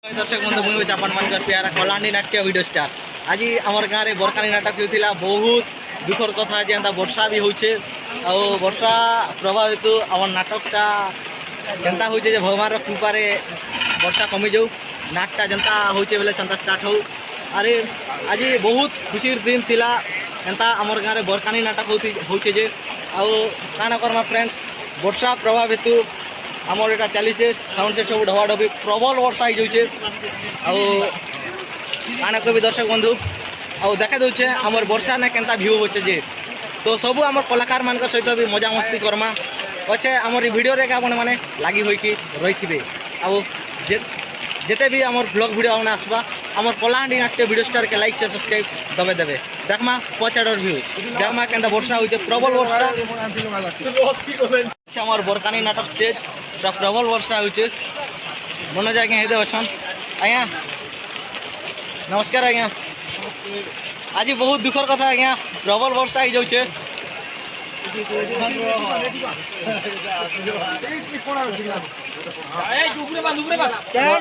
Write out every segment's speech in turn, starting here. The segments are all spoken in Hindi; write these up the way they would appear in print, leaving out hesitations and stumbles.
दर्शक बंधु मुझे चापन मान प्यारा कलाहांडी नाट्य वीडियो स्टार आज आम गाँव में बरकानी नाटक होता बहुत दुखर कथा जे वर्षा भी होचे आ वर्षा प्रभाव हेतु आम नाटकटा जेनता हो भगवान कृपार वर्षा कमी जाऊ नाटटा जेनता होचे बेले सेंता स्टार्ट हो। अरे आज बहुत खुशी दिन थिला एंता आमर गाँव में बरकानी नाटक होचे जे आना करमा फ्रेंड्स वर्षा प्रभाव हेतु आमर यहाँ चली साउंड सेट सब ढवा ढबी प्रबल वर्षा हो जाए आना कह दर्शक बंधु आउ देखा दूचे आमर वर्षा ने केनता भ्यू होचे जे तो सब आम कलाकार मान सहित भी मजा मस्ती करमा अच्छे आमर भिडियो आपण मैंने लगी होइकी रही थे आउ जिते भी आमर ब्लॉग वीडियो मैंने आसवा आमर कलाहांडी नाट्य वीडियो स्टार के लाइक से सब्सक्राइब दबे देवे देखमा पचाड़र व्यू देखमा केनता वर्षा होचे प्रबल वर्षा आमर बरकानी नाटक स्टेज पूरा प्रबल वर्षा होचे मनोज आज्ञा हेदे अच्छन आज्ञा नमस्कार आज्ञा आज बहुत दुखर कथा आज्ञा प्रबल वर्षा हो जाऊे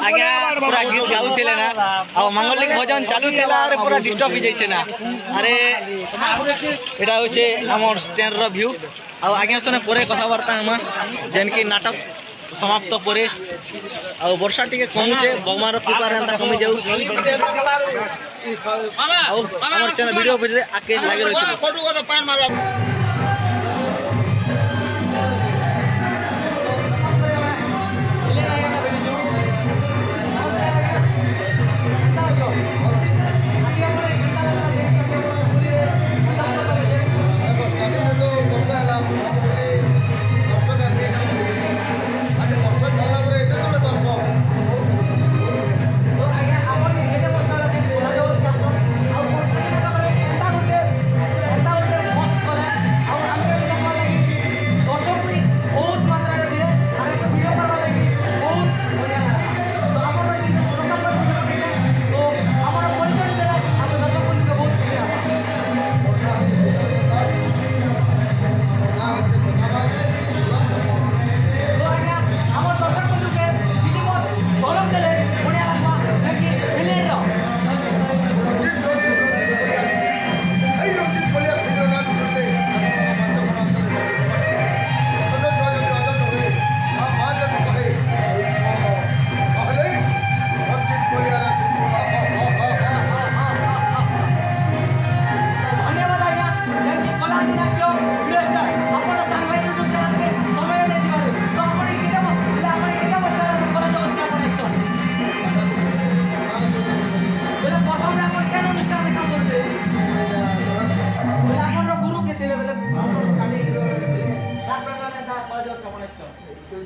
आज्ञा पूरा गीत गाऊे ना आ मांगलिक भजन चालू थे पूरा डिस्टर्ब हो जाए ना अरे यहाँ हूँ आम स्टैंड व्यू आज्ञा से पर कथबार्ता हम जेनकी नाटक समाप्त पर वर्षा टी कमुचे भगवान कृपार एंता कमी जाऊ चैनल वीडियो आगे लगे रही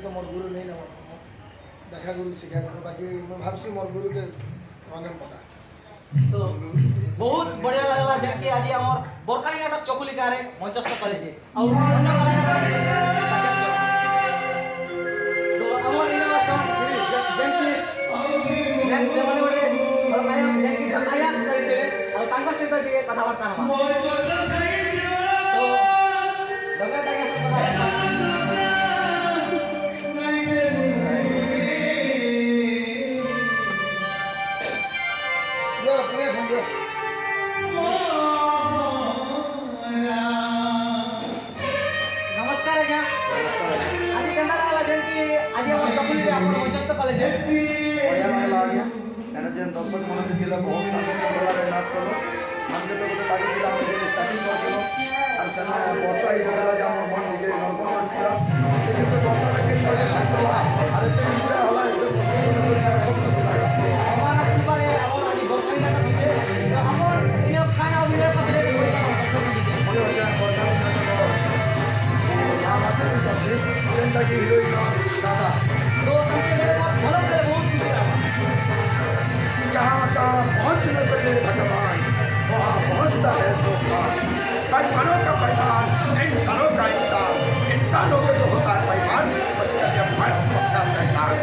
तो मोर गुरु नहीं ना देखा गुरु शिक्षा बाकी मैं भावसी मोर गुरु के रंगन पटा तो बहुत बढ़िया लगला जबकि आज हमर बरकानी नाटक चकुली गारे मंचस्थ कले जे और तो हमर इना जबकि नेक्स्ट से मने बड़े बरकानी जबकि दकाया कर दे और तांका से तो भी कथावार्ता हम तो दगा दगा से कथा नमस्कार आज्ञा आज केंदा लागला जेनकी आज हम कबुली रे आपण मंचस्थ कले जे बढ़िया लागला आज्ञा एना जेन दर्शक मन दिला बहुत सारे बोला रे नाच कलो हमके तो गोटे लागी दिला हम जे स्टार्टिंग करलो और सना वर्षा ही होला जे हमर मन निजे मन पसंद किला से तो वर्षा के चले लागला अरे तो पूरा होला हमारा ऊपर है और आज बरकानी नाटक पीछे तो हमर इने खाना वीडियो पकड़े की हीरोइन दादा तो उनके लिए बहुत भला करे बहुत खुशी रहा जहाँ जहाँ पहुँच न सके भगवान वहाँ पहुँचता है तूफान पैमानों का पैमान इंसानों का इंसान इंसानों के जो होता है पैमान उसके लिए मैं पक्का शैतान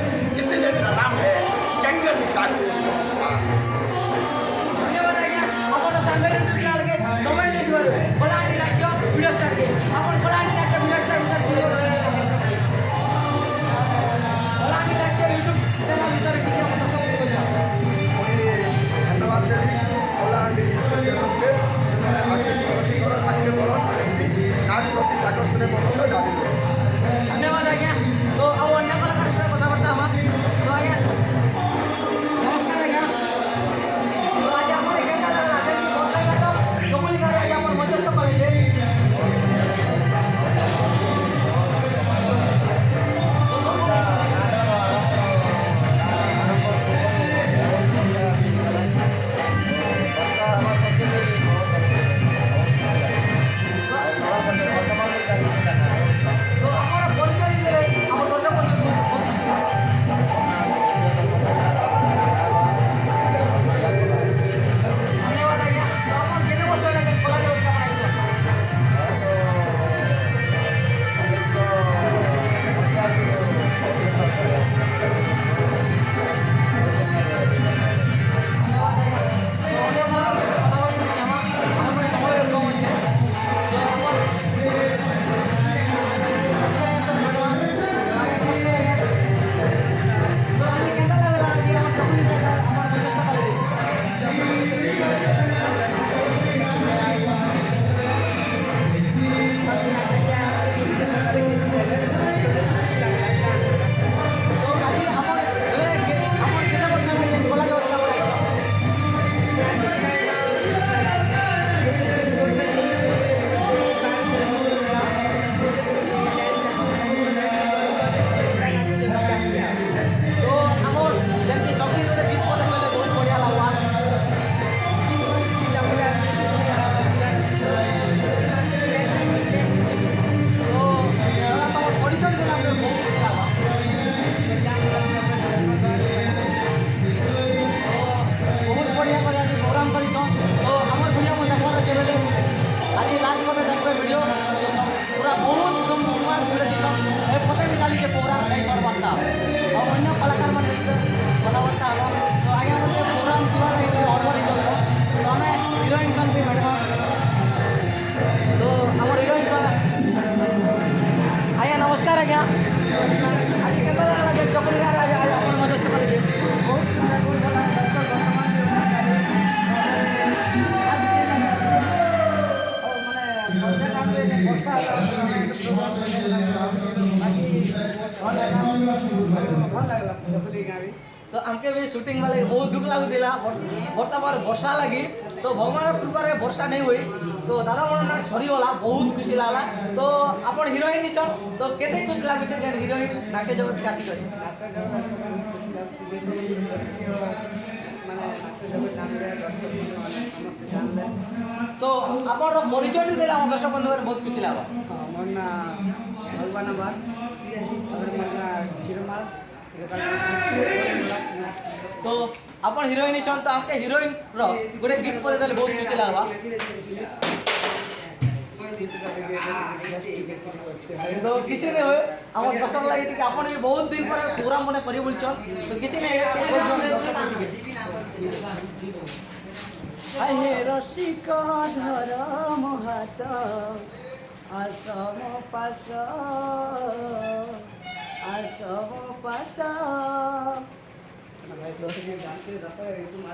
आमके भी शूटिंग वाले बहुत दुख लगुला बर्तमान वर्षा लगी तो भगवान कृपारे वर्षा नहीं हुई तो दादा मोर नाट सरीगला बहुत खुशी लगला तो आपण हिरोइन निचन तो केते खुशी लागुचे जे हिरोइन नाट्य जगत के आसी तो आपण परिचय देले हम दर्शक बंधु बहुत खुशी लागला मोर ना भगवान बात अगर मना चिरमाल तो अपन हिरोइन छन तो हमके हिरोइन रो गोटे गीत बजे देले बहुत खुशी लागला तो किसी ने होय हमर दर्शक लागि टिके अपन भी बहुत दिन पर प्रोग्राम मने करि बोलछन तो किसी ने हे रसिक धरम हात आसम पास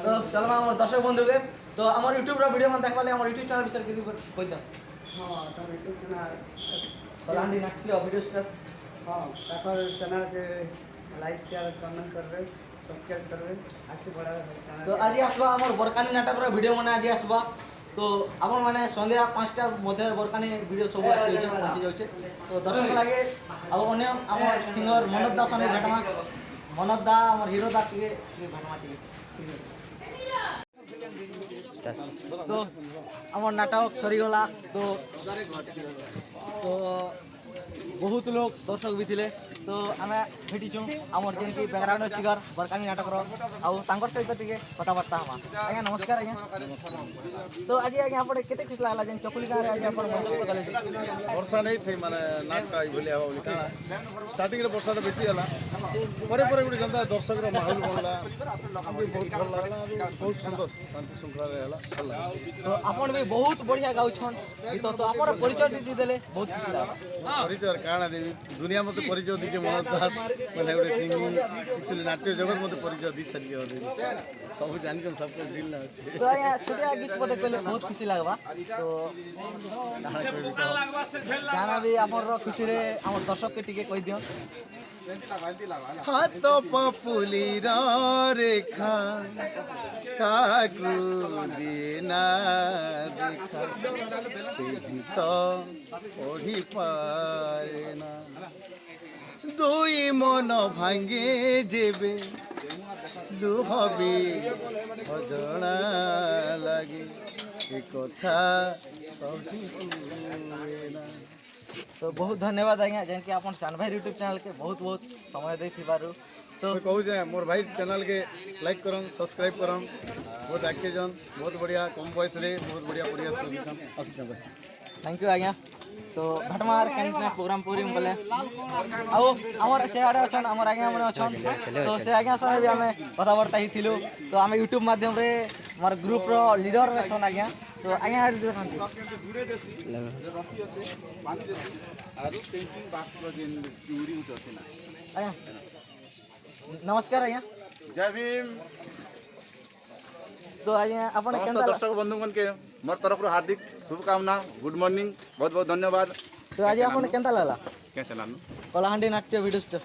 तो चलो हमर दर्शक बंधु के तो हमर YouTube रो वीडियो मन देखबाले हमर YouTube चैनल विषय के कोइ द हां तो यूट्यूब चैनल कलांडी नाट्य वीडियो स्टार हां ताकर चैनल के लाइक शेयर कमेंट करबे सब्सक्राइब करबे आगे बढ़ावे चैनल तो आज आसबा हमर बरकानी नाटक रो वीडियो मन आज आसबा तो आपण माने संध्या 5टा मध्य बरकानी वीडियो सब आसी छै पहुंची जाउ छै तो दर्शक लागे आ अन्य हमर सिंगर मनोज दास ने भेटमा मनोज दा हमर हीरो दा के भेटमा तो हमर नाटक सरी गला तो बहुत लोग दर्शक भी थिले तो आमे भेटिछु हमर जेन की बैकग्राउंड सिंगर बरकानी नाटक रो आ तांकर सहित टिके कथाबार्ता हमा आज्ञा नमस्कार आज्ञा तो आज आज्ञा आपण केते खुश लागला जेन चकुली गाँव रे आज आपण मंचस्थ कले वर्षा नहीं थी माने नाटक आई भलिया बोली काना स्टार्टिंग रे वर्षा बेसी हला परे परे गुडी जनता दर्शक रो माहौल बनला हमके बहुत भल लागला बहुत सुंदर शांति श्रृंखला रे हला तो आपण भी बहुत बढ़िया गाउछन गीत तो आपण परिचय दी देले बहुत खुश लागला परिचय काना देवी दुनिया मते परिचय दीजे मनोज दास माने गुडी सिंगिंग एक्चुअली नाट्य जगत मते परिचय दी सरी हो सब जानिकन सब के दिल ना छै तो आज्ञा छोटिया गीत पते कहले बहुत खुशी लागबा तो गाना भी हमर खुशी रे हमर दर्शक के टिके कहि दियो हाथ पपुली रेखा काकू दिना देखा तेजी तो पढ़ी पारे ना दुई मन भांगे जेबे लुहबी अजଣା लगे ए कथा सही हुए ना तो बहुत धन्यवाद आज्ञा जेन कि अपन सान भाई यूट्यूब चैनल के बहुत बहुत समय दे थिबारु तो कहूँ जे मोर भाई चैनल के लाइक करन सब्सक्राइब करन बहुत आगे जन बहुत बढ़िया कम बयस रे बहुत बढ़िया प्रयास करन आसु भाई थैंक यू आज्ञा तो भटमार कैंटीन प्रोग्राम पूरी बोले आउ हमर सेआडे अछन हमर आज्ञा मन अछन तो से आज्ञा समय भी हमें कथाबार्ता ही थिलु तो हमें यूट्यूब माध्यम रे हमर ग्रुप रो लीडर अछन आज्ञा तो आज्ञा देखंती आरो पेंटिंग बॉक्स रो जेन चूरी उठ अछि ना आज्ञा नमस्कार आज्ञा जय भीम तो आज्ञा अपन समस्त केंदा दर्शक बंधु मन के मोर तरफ रो हार्दिक शुभकामना गुड मॉर्निंग बहुत बहुत धन्यवाद तो आज अपन केंदा लागला क्या चलानु कलाहांडी नाट्य वीडियो स्टार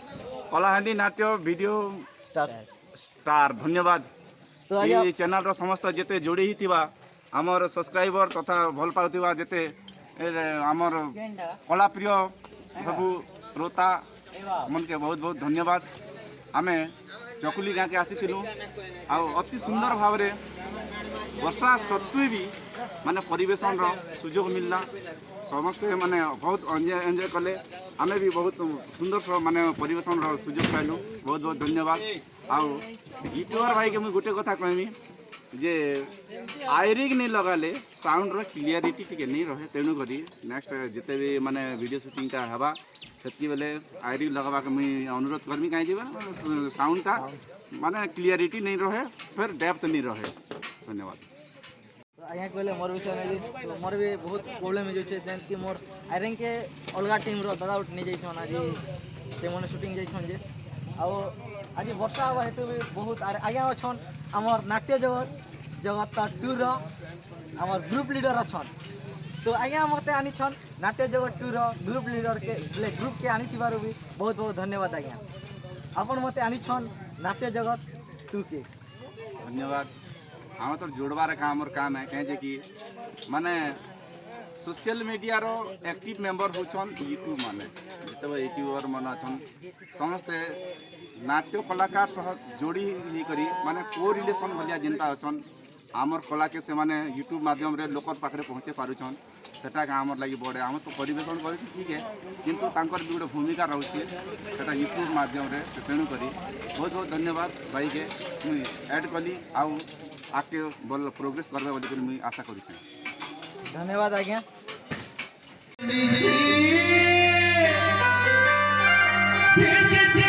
कलाहांडी नाट्य वीडियो स्टार धन्यवाद तो आज ये चैनल रो समस्त जेते जोड़ी ही थिबा हमर सब्सक्राइबर तथा भल पाउथिबा जेते हमर कला प्रिय सबु श्रोता मन के बहुत बहुत धन्यवाद आमे चकुली गाँ के आसीथिलु आ अति सुंदर भाव रे वर्षा सत्वे भी माने परिवेशन रो सुजोग मिलला समस्ते माने बहुत एंजॉय कले आमे भी बहुत सुंदर माने परिवेशन रो सुजोग पाइलु बहुत बहुत धन्यवाद आ यूट्यूबर भाई के मुझे गोटे कथा कहमी जे आयरिंग नहीं लगाले साउंड रो क्लियरिटी टिके नहीं रहे तेणु करी नेक्स्ट जिते भी माने वीडियो शूटिंग का हवा सेति बेले आयरिंग लगावा के मुई अनुरोध करमी काहे जेबा साउंड का माने क्लियरिटी नहीं रहे फिर डेप्थ नहीं रहे धन्यवाद आज्ञा कहले मोर विषय में तो मोर भी बहुत प्रॉब्लम हो छै जेन कि मोर आयरिंग के अलगा टीम रो दादा उठ नहीं जाइछन आज से मने शूटिंग जाइछन जे आ आज वर्षा हवा हेतु भी बहुत आज्ञा अछन हमर नाट्य जगत टूर हमर ग्रुप लीडर अछन तो आज्ञा मते आनी छन नाट्य जगत टूर ग्रुप लीडर के ग्रुप के आनी थिबारु भी बहुत बहुत धन्यवाद आज्ञा अपन मते आनी छन नाट्य जगत तू के धन्यवाद आम तो जोड़बार का आमर काम है कहे कि माने सोशल मीडिया रो एक्टिव मेंबर होचन यूट्यूब माने जब यूट्यूबर मन अछन समस्ते नाट्य कलाकार सह जोड़ी ही करी माने को रिलेशन भलिया जिनता अछन आमर कला के से माने यूट्यूब माध्यम रे लोकर पाखरे पहुँचे पारुछन सेटा का आमर लगी बड़े आम तो परिवेशन कर ठीक है किंतु तांकर भी गोटे भूमिका रोचे सेटा यूट्यूब माध्यम रे तेणु करी बहुत बहुत धन्यवाद भाई के मुई ऐड कली आउ आके भल प्रोग्रेस करबे बोली मुई आशा करूँ धन्यवाद आज्ञा धीरे धीरे